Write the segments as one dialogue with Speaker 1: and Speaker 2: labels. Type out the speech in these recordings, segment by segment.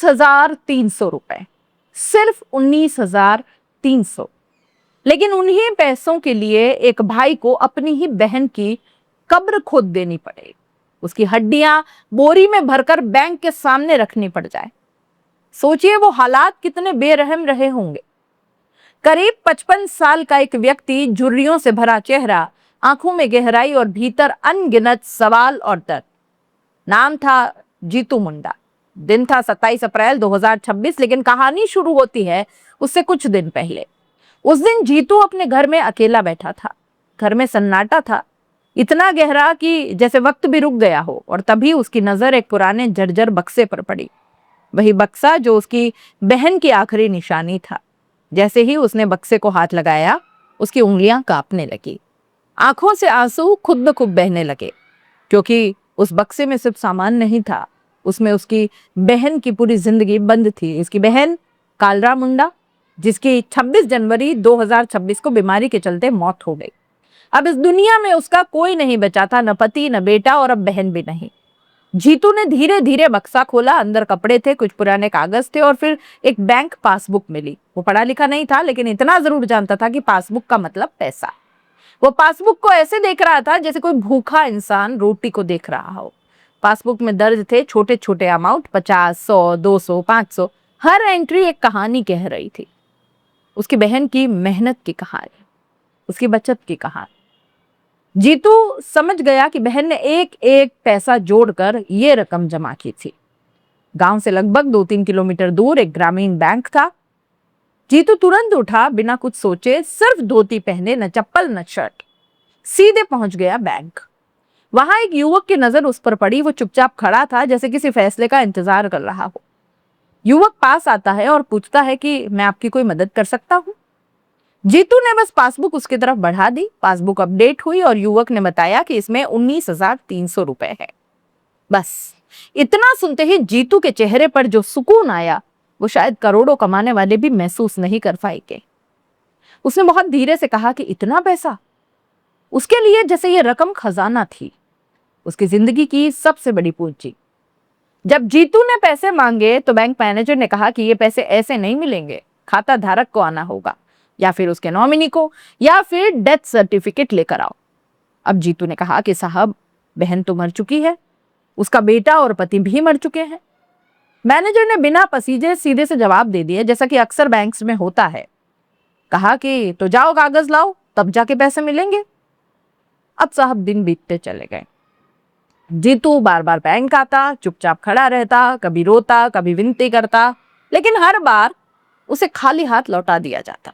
Speaker 1: 19,300 रुपए, सिर्फ 19,300। लेकिन उन्हीं पैसों के लिए एक भाई को अपनी ही बहन की कब्र खोद देनी पड़े, उसकी हड्डियां बोरी में भरकर बैंक के सामने रखनी पड़ जाए। सोचिए वो हालात कितने बेरहम रहे होंगे। करीब 55 साल का एक व्यक्ति, झुर्रियों से भरा चेहरा, आंखों में गहराई और भीतर अनगिनत सवाल और दर्द। नाम था जीतू मुंडा। दिन था 27 अप्रैल 2026, लेकिन कहानी शुरू होती है उससे कुछ दिन पहले। उस दिन जीतू अपने घर में अकेला बैठा था। घर में सन्नाटा था, इतना गहरा कि जैसे वक्त भी रुक गया हो। और तभी उसकी नजर एक पुराने जर्जर बक्से पर पड़ी, वही बक्सा जो उसकी बहन की आखिरी निशानी था। जैसे ही उसने बक्से को हाथ लगाया, उसकी उंगलियां कांपने लगी, आंखों से आंसू खुद ब खुद बहने लगे, क्योंकि उस बक्से में सिर्फ सामान नहीं था, उसमें उसकी बहन की पूरी जिंदगी बंद थी। उसकी बहन कालरा मुंडा, जिसकी 26 जनवरी 2026 को बीमारी के चलते मौत हो गई। अब इस दुनिया में उसका कोई नहीं बचा था, न पति न बेटा और अब बहन भी नहीं। जीतू ने धीरे धीरे बक्सा खोला। अंदर कपड़े थे, कुछ पुराने कागज थे और फिर एक बैंक पासबुक मिली। वो पढ़ा लिखा नहीं था, लेकिन इतना जरूर जानता था कि पासबुक का मतलब पैसा। वो पासबुक को ऐसे देख रहा था जैसे कोई भूखा इंसान रोटी को देख रहा हो। पासबुक में दर्ज थे छोटे छोटे अमाउंट, 50, 100, 200, 500। हर एंट्री एक कहानी कह रही थी, उसकी बहन की मेहनत की कहानी, उसकी बचत की कहानी। जीतू समझ गया कि बहन ने एक एक पैसा जोड़कर ये रकम जमा की थी। गांव से लगभग 2-3 किलोमीटर दूर एक ग्रामीण बैंक था। जीतू तुरंत उठा, बिना कुछ सोचे, सिर्फ धोती पहने, न चप्पल न शर्ट, सीधे पहुंच गया बैंक। वहां एक युवक की नजर उस पर पड़ी। वो चुपचाप खड़ा था, जैसे किसी फैसले का इंतजार कर रहा हो। युवक पास आता है और पूछता है कि मैं आपकी कोई मदद कर सकता हूं। जीतू ने बस पासबुक उसकी तरफ बढ़ा दी। पासबुक अपडेट हुई और युवक ने बताया कि इसमें 19,300 रुपए है। बस इतना सुनते ही जीतू के चेहरे पर जो सुकून आया, वो शायद करोड़ों कमाने वाले भी महसूस नहीं कर पाएंगे। उसने बहुत धीरे से कहा कि इतना पैसा? उसके लिए जैसे ये रकम खजाना थी, उसकी जिंदगी की सबसे बड़ी पूंजी। जब जीतू ने पैसे मांगे तो बैंक मैनेजर ने कहा कि ये पैसे ऐसे नहीं मिलेंगे, खाता धारक को आना होगा, या फिर उसके नॉमिनी को, या फिर डेथ सर्टिफिकेट लेकर आओ। अब जीतू ने कहा कि साहब, बहन तो मर चुकी है, उसका बेटा और पति भी मर चुके हैं। मैनेजर ने बिना पसीजे सीधे से जवाब दे दिया, जैसा कि अक्सर बैंक्स में होता है। कहा कि तो जाओ कागज लाओ, तब जाके पैसे मिलेंगे। अब साहब दिन बीतते चले गए। जीतू बार बार बैंक आता, चुपचाप खड़ा रहता, कभी रोता, कभी विनती करता, लेकिन हर बार उसे खाली हाथ लौटा दिया जाता।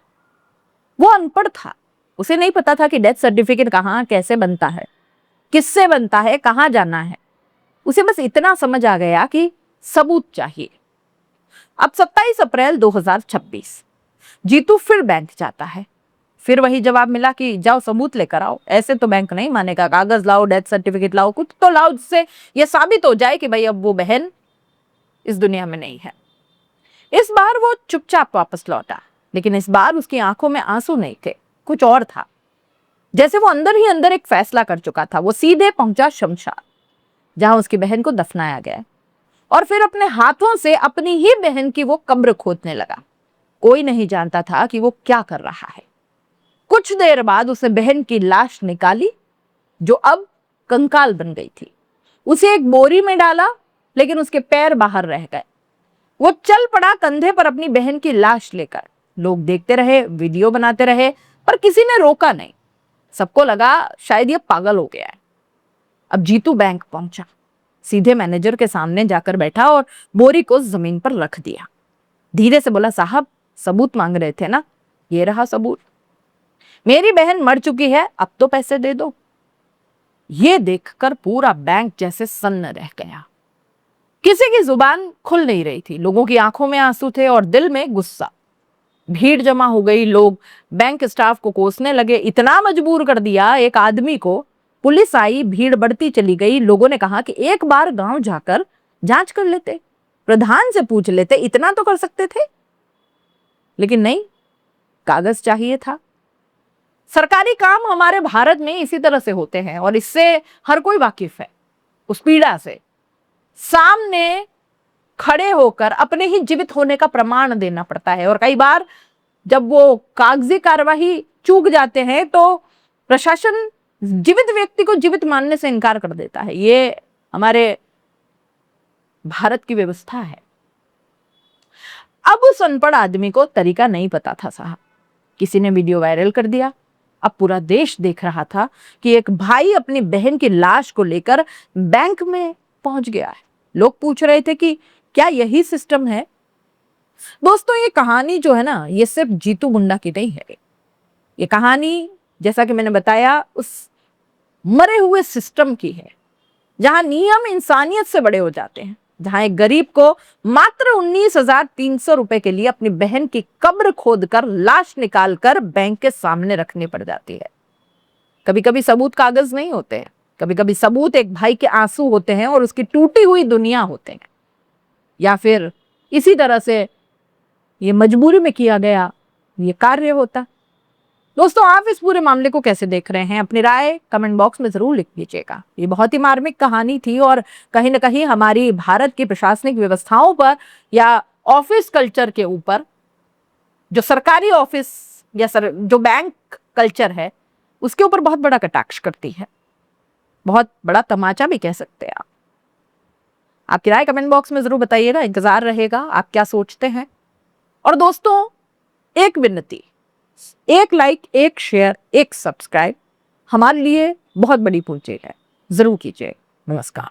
Speaker 1: वो अनपढ़ था, उसे नहीं पता था कि डेथ सर्टिफिकेट कहाँ कैसे बनता है, किससे बनता है, कहाँ जाना है। उसे बस इतना समझ आ गया कि सबूत चाहिए। अब 27 अप्रैल 2026, जीतू फिर बैंक जाता है। फिर वही जवाब मिला कि जाओ सबूत लेकर आओ। ऐसे तो बैंक नहीं मानेगा, कागज लाओ, डेथ सर्टिफिकेट लाओ, कुछ तो लाओ जिससे यह साबित हो जाए कि भाई अब वो बहन इस दुनिया में नहीं है। इस बार वो चुपचाप वापस लौटा, लेकिन इस बार उसकी आंखों में आंसू नहीं थे, कुछ और था। जैसे वो अंदर ही अंदर एक फैसला कर चुका था। वो सीधे पहुंचा शमशान, जहां उसकी बहन को दफनाया गया, और फिर अपने हाथों से अपनी ही बहन की वो कब्र खोदने लगा। कोई नहीं जानता था कि वो क्या कर रहा है। कुछ देर बाद उसने बहन की लाश निकाली, जो अब कंकाल बन गई थी। उसे एक बोरी में डाला, लेकिन उसके पैर बाहर रह गए। वो चल पड़ा कंधे पर अपनी बहन की लाश लेकर। लोग देखते रहे, वीडियो बनाते रहे, पर किसी ने रोका नहीं। सबको लगा शायद ये पागल हो गया है। अब जीतू बैंक पहुंचा, सीधे मैनेजर के सामने जाकर बैठा और बोरी को जमीन पर रख दिया। धीरे से बोला, साहब, सबूत मांग रहे थे ना, ये रहा सबूत। मेरी बहन मर चुकी है, अब तो पैसे दे दो। ये देखकर पूरा बैंक जैसे सन्न रह गया। किसी की जुबान खुल नहीं रही थी। लोगों की आंखों में आंसू थे और दिल में गुस्सा। भीड़ जमा हो गई। लोग बैंक स्टाफ को कोसने लगे। इतना मजबूर कर दिया एक आदमी को। पुलिस आई, भीड़ बढ़ती चली गई। लोगों ने कहा कि एक बार गांव जाकर जांच कर लेते, प्रधान से पूछ लेते, इतना तो कर सकते थे। लेकिन नहीं, कागज चाहिए था। सरकारी काम हमारे भारत में इसी तरह से होते हैं, और इससे हर कोई वाकिफ है, उस पीड़ा से। सामने खड़े होकर अपने ही जीवित होने का प्रमाण देना पड़ता है। और कई बार जब वो कागजी कार्यवाही चूक जाते हैं तो प्रशासन जीवित व्यक्ति को जीवित मानने से इनकार कर देता है। ये हमारे भारत की व्यवस्था है। अब उस अनपढ़ आदमी को तरीका नहीं पता था साहब। किसी ने वीडियो वायरल कर दिया। अब पूरा देश देख रहा था कि एक भाई अपनी बहन की लाश को लेकर बैंक में पहुंच गया है। लोग पूछ रहे थे कि क्या यही सिस्टम है? दोस्तों, ये कहानी जो है ना, ये सिर्फ जीतू मुंडा की नहीं है। ये कहानी, जैसा कि मैंने बताया, उस मरे हुए सिस्टम की है जहां नियम इंसानियत से बड़े हो जाते हैं, जहां एक गरीब को मात्र 19,300 रुपए के लिए अपनी बहन की कब्र खोदकर लाश निकालकर बैंक के सामने रखनी पड़ जाती है। कभी कभी सबूत कागज नहीं होते हैं, कभी कभी सबूत एक भाई के आंसू होते हैं और उसकी टूटी हुई दुनिया होते हैं, या फिर इसी तरह से ये मजबूरी में किया गया ये कार्य होता। दोस्तों, आप इस पूरे मामले को कैसे देख रहे हैं? अपनी राय कमेंट बॉक्स में जरूर लिख दीजिएगा। ये बहुत ही मार्मिक कहानी थी और कहीं ना कहीं हमारी भारत की प्रशासनिक व्यवस्थाओं पर या ऑफिस कल्चर के ऊपर, जो सरकारी ऑफिस या जो बैंक कल्चर है, उसके ऊपर बहुत बड़ा कटाक्ष करती है। बहुत बड़ा तमाचा भी कह सकते हैं आप। आपकी राय कमेंट बॉक्स में जरूर बताइएगा। इंतजार रहेगा आप क्या सोचते हैं। और दोस्तों, एक विनती, एक लाइक, एक शेयर, एक सब्सक्राइब हमारे लिए बहुत बड़ी पूंजी है। जरूर कीजिए। नमस्कार।